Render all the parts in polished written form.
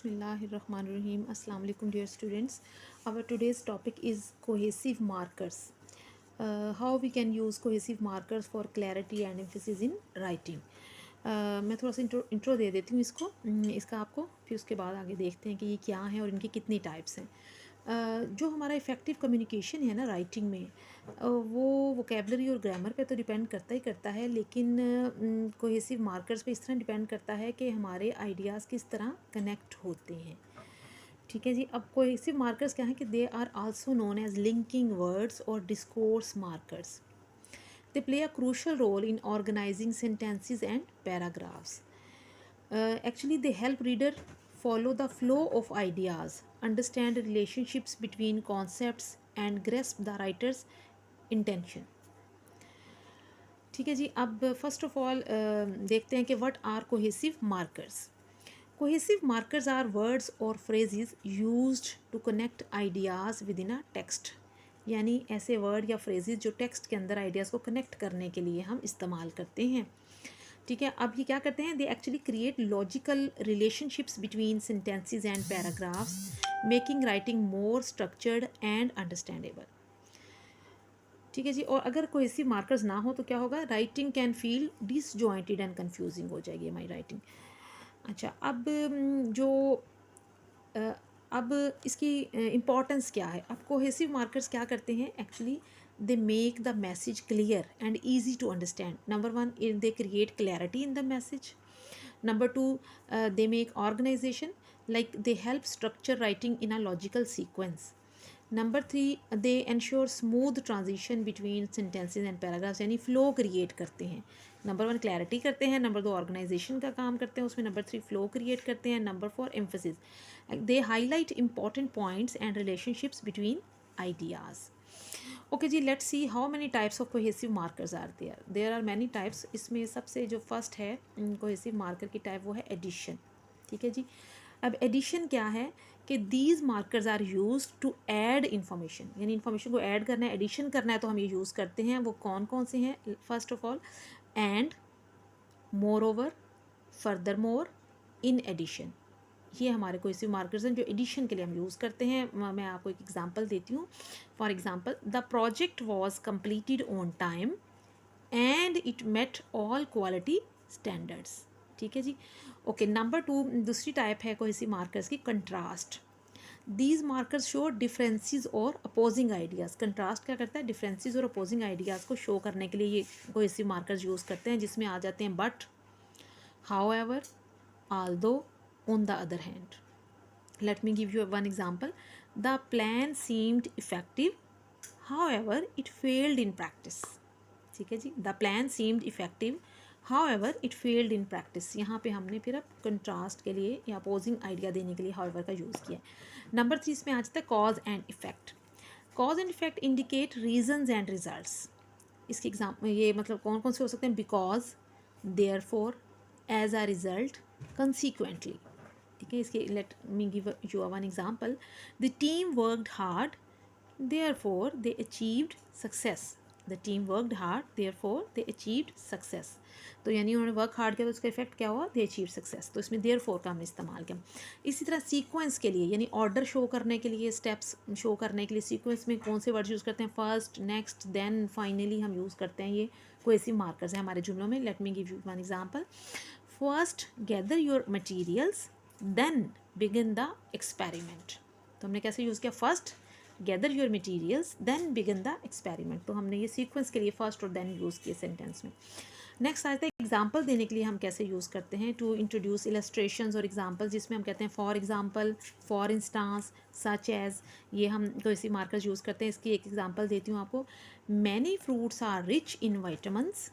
Bismillahirrahmanirrahim. Assalamu alaikum dear students. Our today's topic is cohesive markers. How we can use cohesive markers for clarity and emphasis in writing. मैं थोड़ा सा intro दे देती हूँ इसका आपको, फिर उसके बाद आगे देखते हैं कि ये क्या है और इनकी कितनी टाइप्स हैं. जो हमारा इफ़ेक्टिव कम्युनिकेशन है ना राइटिंग में, वो वोकेबलरी और ग्रामर पे तो डिपेंड करता ही करता है, लेकिन कोहेसिव मार्कर्स पे इस तरह डिपेंड करता है कि हमारे आइडियाज़ किस तरह कनेक्ट होते हैं. ठीक है जी. अब कोहेसिव मार्कर्स क्या हैं कि they are also known as linking words और discourse markers. They play a crucial role in organising sentences and paragraphs. Actually, they help reader follow the flow of ideas, understand relationships between concepts, and grasp the writer's intention. ठीक है जी. अब first of all देखते हैं कि what are cohesive markers. Cohesive markers are words और phrases used to connect ideas within a text. यानी ऐसे word या फ्रेजेस जो टेक्स्ट के अंदर आइडियाज़ को कनेक्ट करने के लिए हम इस्तेमाल करते हैं. ठीक है. अब ये क्या करते हैं, they actually create logical relationships between sentences and paragraphs, making writing more structured and understandable. ठीक है जी. और अगर कोहेसिव मार्कर्स ना हो तो क्या होगा, writing can feel disjointed and confusing हो जाएगी हमारी राइटिंग. अच्छा, अब जो अब इसकी इम्पोर्टेंस क्या है. अब कोहेसिव मार्कर्स क्या करते हैं, actually they make the message clear and easy to understand. Number one, they create clarity in the message. Number two, they make organization, like they help structure writing in a logical sequence. Number three, they ensure smooth transition between sentences and paragraphs, यानी flow create करते हैं. Number one clarity करते हैं, number दो organisation का काम करते हैं उसमें, नंबर थ्री फ्लो क्रिएट करते हैं, number four emphasis. They highlight important points and relationships between ideas. Okay ji, let's see how many types of cohesive markers are there. There are many types. इसमें सबसे जो फर्स्ट है cohesive marker की type, वो है addition. ठीक है जी. अब एडिशन क्या है कि these markers are use to add information, यानी इन्फॉर्मेशन को ऐड करना है, एडिशन करना है तो हम ये यूज़ करते हैं. वो कौन कौन से हैं. First of all, and, moreover, furthermore, in addition. ये हमारे कोहेसिव मार्कर्स हैं जो एडिशन के लिए हम यूज़ करते हैं. मैं आपको एक एग्जांपल देती हूँ. For example, the project was completed on time and it met all quality standards. ठीक है जी. ओके, नंबर टू, दूसरी टाइप है कोहेसिव मार्कर्स की, contrast. These markers show differences और अपोजिंग आइडियाज़. कंट्रास्ट क्या करता है, डिफरेंसेस और अपोजिंग आइडियाज़ को शो करने के लिए ये कोहेसिव मार्कर्स यूज़ करते हैं, जिसमें आ जाते हैं but, however, although, on the other hand. Let me give you one example. The plan seemed effective, however it failed in practice. ठीक है जी. The plan seemed effective, however it failed in practice. यहाँ पे हमने फिर अब contrast के लिए या अपोजिंग आइडिया देने के लिए however का यूज़ किया. नंबर थ्री, इसमें आ जाता है cause and effect. Cause and effect indicate reasons and results. इसके एग्जाम्पल ये मतलब कौन कौन से हो सकते हैं, because, therefore, as a result, consequently. ठीक है. इसके let me give you one example. The team worked hard, therefore they achieved success. The team worked hard, therefore they achieved success. तो यानी उन्होंने वर्क हार्ड किया तो उसका इफेक्ट क्या हुआ, दे अचीव सक्सेस. तो इसमें देयरफॉर का हमने इस्तेमाल किया. इसी तरह सीक्वेंस के लिए, यानी ऑर्डर शो करने के लिए, स्टेप्स शो करने के लिए सीक्वेंस में कौन से वर्ड यूज़ करते हैं, फर्स्ट, नेक्स्ट, देन, फाइनली हम यूज़ करते हैं. ये कोहेसिव मार्कर्स हैं हमारे जुमलों में. Let me give you one example. First gather your materials, then begin the experiment. तो हमने कैसे यूज़ किया, first gather your materials, then begin the experiment. तो हमने ये सीक्वेंस के लिए फर्स्ट और देन यूज़ किए सेंटेंस में. नेक्स्ट आता है एग्जाम्पल देने के लिए हम कैसे यूज़ करते हैं, टू इंट्रोड्यूस इलस्ट्रेशंस और एग्जाम्पल, जिसमें हम कहते हैं for example, for instance, such as. ये हम कोई मार्कर्स यूज़ करते हैं. इसकी एक एग्जाम्पल देती हूँ आपको. Many fruits are rich in vitamins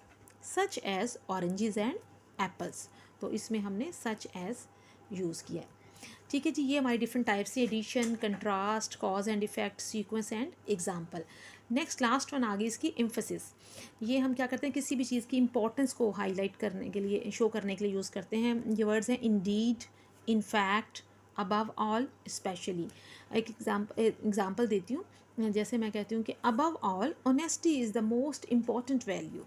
such as oranges and apples. तो इसमें हमने सच एज यूज़ किया है. ठीक है जी. ये हमारी डिफरेंट टाइप्स है, addition, contrast, cause and effect, sequence and example. Next last one आ गई इसकी एम्फेसिस. ये हम क्या करते हैं, किसी भी चीज़ की इंपॉर्टेंस को हाईलाइट करने के लिए, शो करने के लिए यूज़ करते हैं. ये वर्ड्स हैं Indeed, in fact, above all, specially. एक एग्जाम्पल देती हूँ. जैसे मैं कहती हूँ कि above all honesty is the most important value.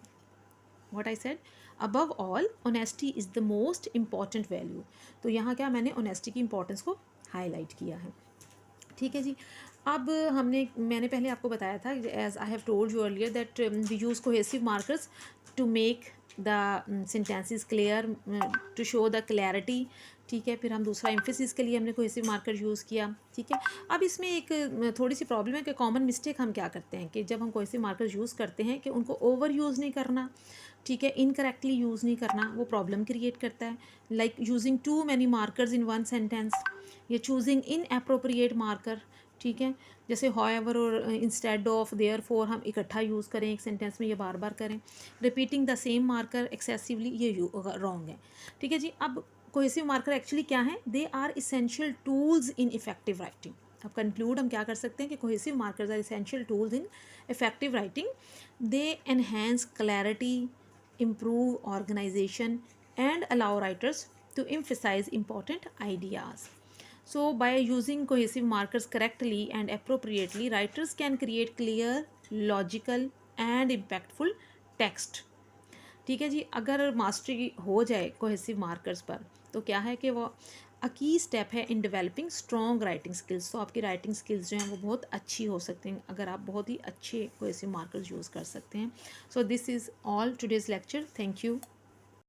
What I said, above all honesty is the most important value. तो यहाँ क्या मैंने ऑनेस्टी की इंपॉर्टेंस को हाईलाइट किया है। ठीक है जी। अब मैंने पहले आपको बताया था, as I have told you earlier, that we use cohesive markers to make the sentences clear, to show the clarity. ठीक है, फिर हम दूसरा एम्फेसिस के लिए हमने कोहेसिव मार्कर यूज़ किया। ठीक है, अब इसमें एक थोड़ी सी प्रॉब्लम है कि कॉमन मिस्टेक हम क्या करते हैं कि जब हम कोहेसिव मार्कर यूज़ करते हैं कि उनको ओवर यूज़ नहीं करना, ठीक है, इनकरेक्टली यूज़ नहीं करना, वो प्रॉब्लम क्रिएट करता है। Like using too many markers in one sentence, या चूजिंग इन अप्रोप्रिएट मार्कर। ठीक है, जैसे हॉएवर और इंस्टेड ऑफ, देयर फोर हम इकट्ठा यूज़ करें एक सेंटेंस में, ये बार बार करें। Repeating the same marker excessively, ये रॉन्ग है। ठीक है जी। अब कोहेसिव मार्कर एक्चुअली क्या है? They are essential tools in effective writing. अब कंक्लूड हम क्या कर सकते हैं कि cohesive markers are essential tools in effective writing. They enhance clarity, improve organization, and allow writers to emphasize important ideas. So, by using cohesive markers correctly and appropriately, writers can create clear, logical, and impactful text. ठीक है जी। अगर mastery हो जाए cohesive markers पर, तो क्या है कि वो अ की स्टेप है in developing strong writing skills. तो आपकी राइटिंग स्किल्स जो हैं वो बहुत अच्छी हो सकती हैं अगर आप बहुत ही अच्छे कोहेसिव मार्कर्स यूज़ कर सकते हैं। So this is all today's lecture. Thank you.